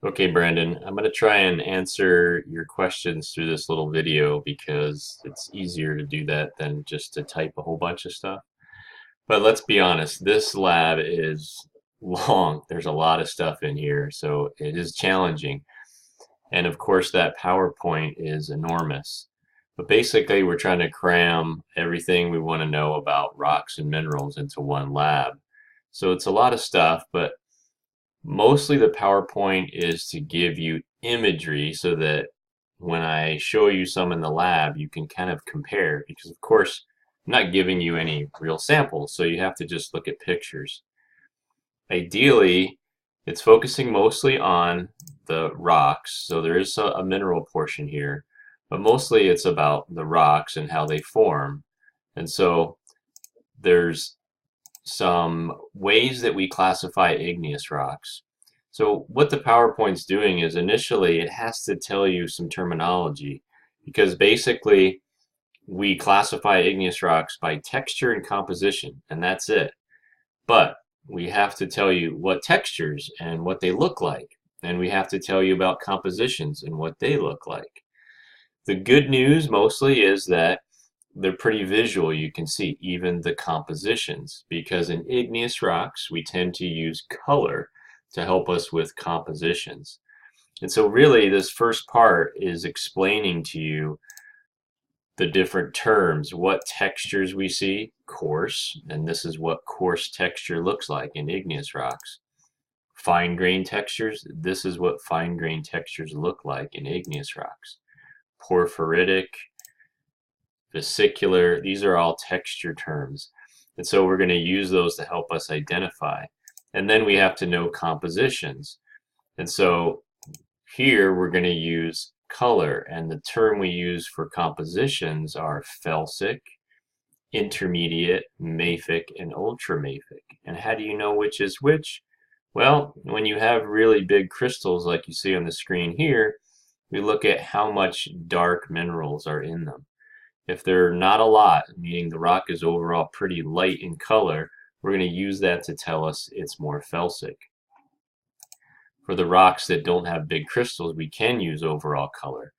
Okay, Brandon, I'm going to try and answer your questions through this little video because it's easier to do that than just to type a whole bunch of stuff. But let's be honest, this lab is long. There's a lot of stuff in here, so it is challenging. And of course, that PowerPoint is enormous. But basically, we're trying to cram everything we want to know about rocks and minerals into one lab. So it's a lot of stuff, but mostly the PowerPoint is to give you imagery so that when I show you some in the lab, you can kind of compare because, of course, I'm not giving you any real samples, so you have to just look at pictures. Ideally, it's focusing mostly on the rocks, so there is a mineral portion here, but mostly it's about the rocks and how they form. And so there's some ways that we classify igneous rocks. So what the PowerPoint's doing is initially it has to tell you some terminology because basically we classify igneous rocks by texture and composition, and that's it. But we have to tell you what textures and what they look like, and we have to tell you about compositions and what they look like. The good news mostly is that they're pretty visual. You can see even the compositions because in igneous rocks we tend to use color to help us with compositions. And so really this first part is explaining to you the different terms, what textures we see, coarse, and this is what coarse texture looks like in igneous rocks. Fine grain textures, this is what fine grain textures look like in igneous rocks. Porphyritic, vesicular, these are all texture terms. And so we're going to use those to help us identify. And then we have to know compositions. And so here we're going to use color, and the term we use for compositions are felsic, intermediate, mafic, and ultramafic. And how do you know which is which? Well, when you have really big crystals like you see on the screen here, we look at how much dark minerals are in them. If they're not a lot, meaning the rock is overall pretty light in color, we're going to use that to tell us it's more felsic. For the rocks that don't have big crystals, we can use overall color.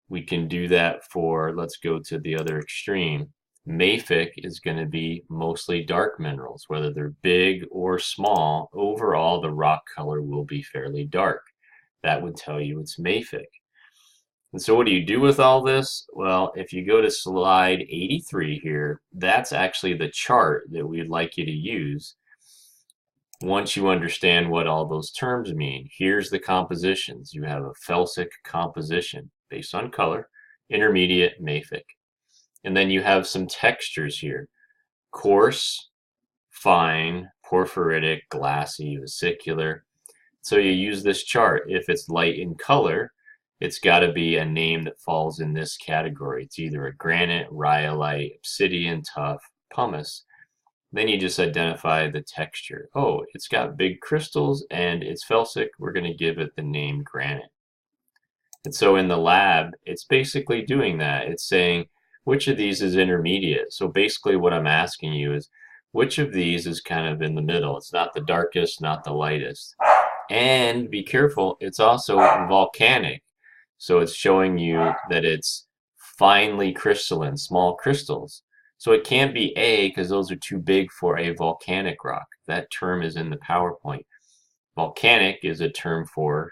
We can do that for, let's go to the other extreme. Mafic is going to be mostly dark minerals, whether they're big or small. Overall, the rock color will be fairly dark. That would tell you it's mafic. And so what do you do with all this? Well, if you go to slide 83 here, that's actually the chart that we'd like you to use once you understand what all those terms mean. Here's the compositions. You have a felsic composition based on color, intermediate, mafic. And then you have some textures here. Coarse, fine, porphyritic, glassy, vesicular. So you use this chart. If it's light in color, it's got to be a name that falls in this category. It's either a granite, rhyolite, obsidian, tuff, pumice. Then you just identify the texture. Oh, it's got big crystals and it's felsic. We're going to give it the name granite. And so in the lab, it's basically doing that. It's saying, which of these is intermediate? So basically what I'm asking you is, which of these is kind of in the middle? It's not the darkest, not the lightest. And be careful, it's also volcanic. So it's showing you that it's finely crystalline, small crystals. So it can't be A because those are too big for a volcanic rock. That term is in the PowerPoint. Volcanic is a term for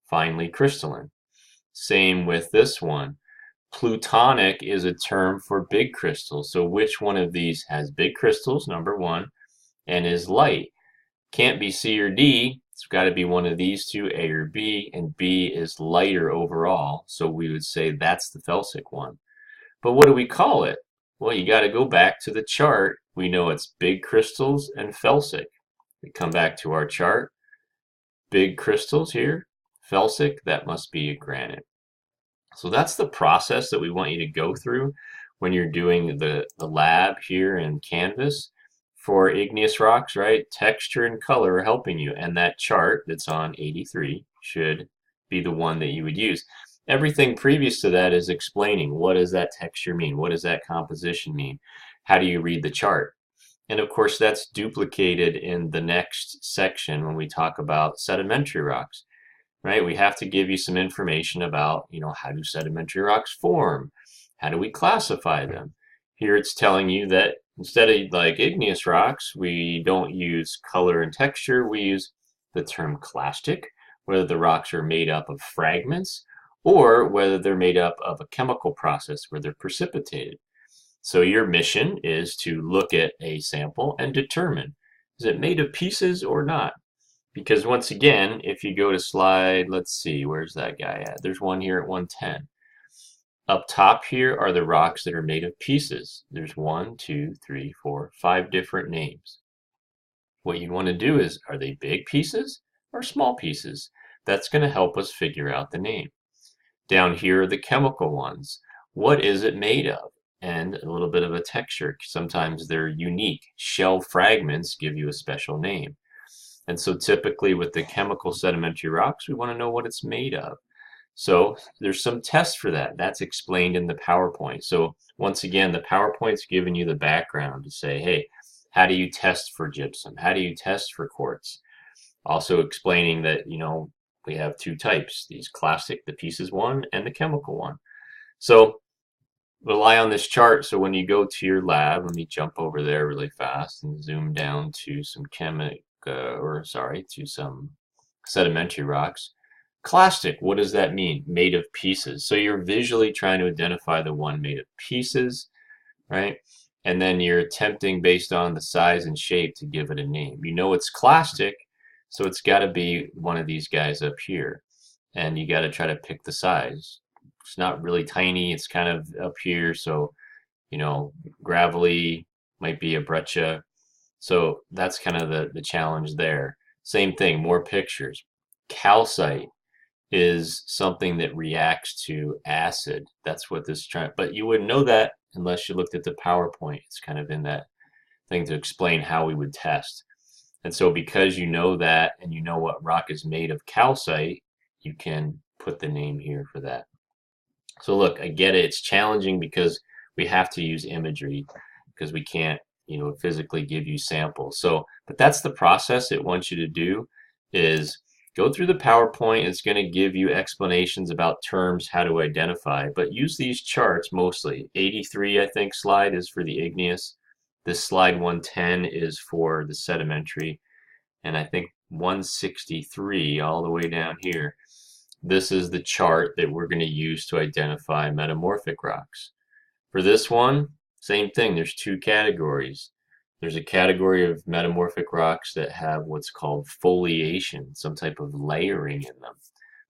finely crystalline. Same with this one. Plutonic is a term for big crystals. So which one of these has big crystals, number one, and is light? Can't be C or D. It's got to be one of these two, A or B, and B is lighter overall, so we would say that's the felsic one. But what do we call it? Well, you got to go back to the chart. We know it's big crystals and felsic. We come back to our chart. Big crystals here, felsic, that must be a granite. So that's the process that we want you to go through when you're doing the lab here in Canvas. For igneous rocks, right? Texture and color are helping you, and that chart that's on 83 should be the one that you would use. Everything previous to that is explaining what does that texture mean? What does that composition mean? How do you read the chart? And of course, that's duplicated in the next section when we talk about sedimentary rocks, right? We have to give you some information about, how do sedimentary rocks form? How do we classify them? Here it's telling you that instead of like igneous rocks, we don't use color and texture. We use the term clastic, whether the rocks are made up of fragments or whether they're made up of a chemical process where they're precipitated. So your mission is to look at a sample and determine, is it made of pieces or not? Because once again, if you go to slide, let's see, where's that guy at? There's one here at 110. Up top here are the rocks that are made of pieces. There's 1, 2, 3, 4, 5 different names. What you want to do is, are they big pieces or small pieces? That's going to help us figure out the name. Down here are the chemical ones. What is it made of? And a little bit of a texture. Sometimes they're unique. Shell fragments give you a special name. And so typically with the chemical sedimentary rocks, we want to know what it's made of. So there's some tests for that. That's explained in the PowerPoint. So once again, the PowerPoint's giving you the background to say, hey, how do you test for gypsum? How do you test for quartz? Also explaining that, we have two types, these classic, the pieces one, and the chemical one. So rely on this chart. So when you go to your lab, let me jump over there really fast and zoom down to some to some sedimentary rocks. Clastic, what does that mean? Made of pieces. So you're visually trying to identify the one made of pieces, right? And then you're attempting based on the size and shape to give it a name. You know it's clastic, so it's got to be one of these guys up here. And you got to try to pick the size. It's not really tiny, it's kind of up here, so gravelly might be a breccia. So that's kind of the challenge there. Same thing, more pictures. Calcite is something that reacts to acid. That's what this trying, but you wouldn't know that unless you looked at the PowerPoint. It's kind of in that thing to explain how we would test. And so because you know that and you know what rock is made of calcite, you can put the name here for that. So look, I get it. It's challenging because we have to use imagery because we can't, physically give you samples. So, but that's the process it wants you to do is go through the PowerPoint. It's going to give you explanations about terms, how to identify, but use these charts mostly. 83, I think, slide is for the igneous. This slide 110 is for the sedimentary. And I think 163 all the way down here. This is the chart that we're going to use to identify metamorphic rocks. For this one, same thing. There's two categories. There's a category of metamorphic rocks that have what's called foliation, some type of layering in them.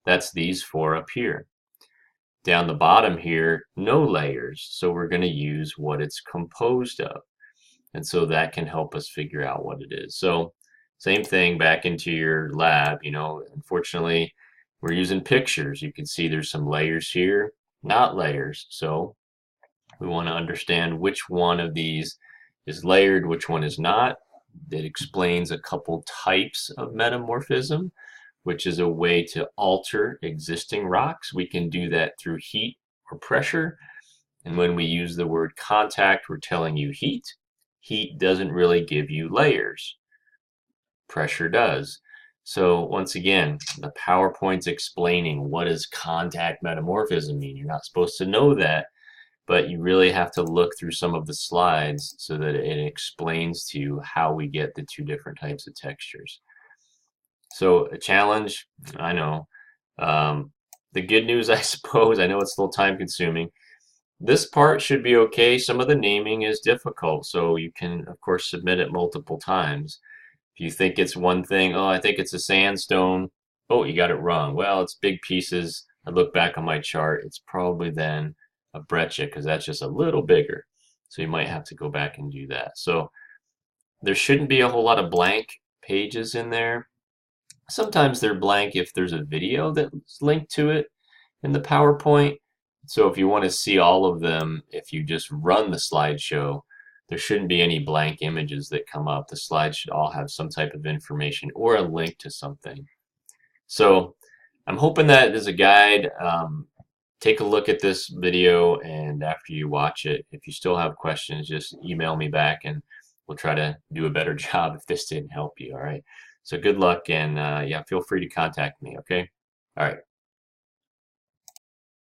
That's these four up here. Down the bottom here, no layers. So we're going to use what it's composed of. And so that can help us figure out what it is. So same thing back into your lab. Unfortunately, we're using pictures. You can see there's some layers here, not layers. So we want to understand which one of these is layered, which one is not. It explains a couple types of metamorphism, which is a way to alter existing rocks. We can do that through heat or pressure. And when we use the word contact, we're telling you heat. Heat doesn't really give you layers. Pressure does. So once again, the PowerPoint's explaining what does contact metamorphism mean. You're not supposed to know that, but you really have to look through some of the slides so that it explains to you how we get the two different types of textures. So a challenge, I know. The good news, I suppose, I know it's a little time consuming. This part should be okay. Some of the naming is difficult, so you can, of course, submit it multiple times. If you think it's one thing, oh, I think it's a sandstone. Oh, you got it wrong. Well, it's big pieces. I look back on my chart. It's probably then a breccia because that's just a little bigger. So you might have to go back and do that. So there shouldn't be a whole lot of blank pages in there. Sometimes they're blank if there's a video that's linked to it in the PowerPoint. So if you want to see all of them, if you just run the slideshow, there shouldn't be any blank images that come up. The slides should all have some type of information or a link to something. So I'm hoping that as a guide, take a look at this video, and after you watch it, if you still have questions, just email me back and we'll try to do a better job if this didn't help you. All right. So good luck, and yeah, feel free to contact me. Okay. All right.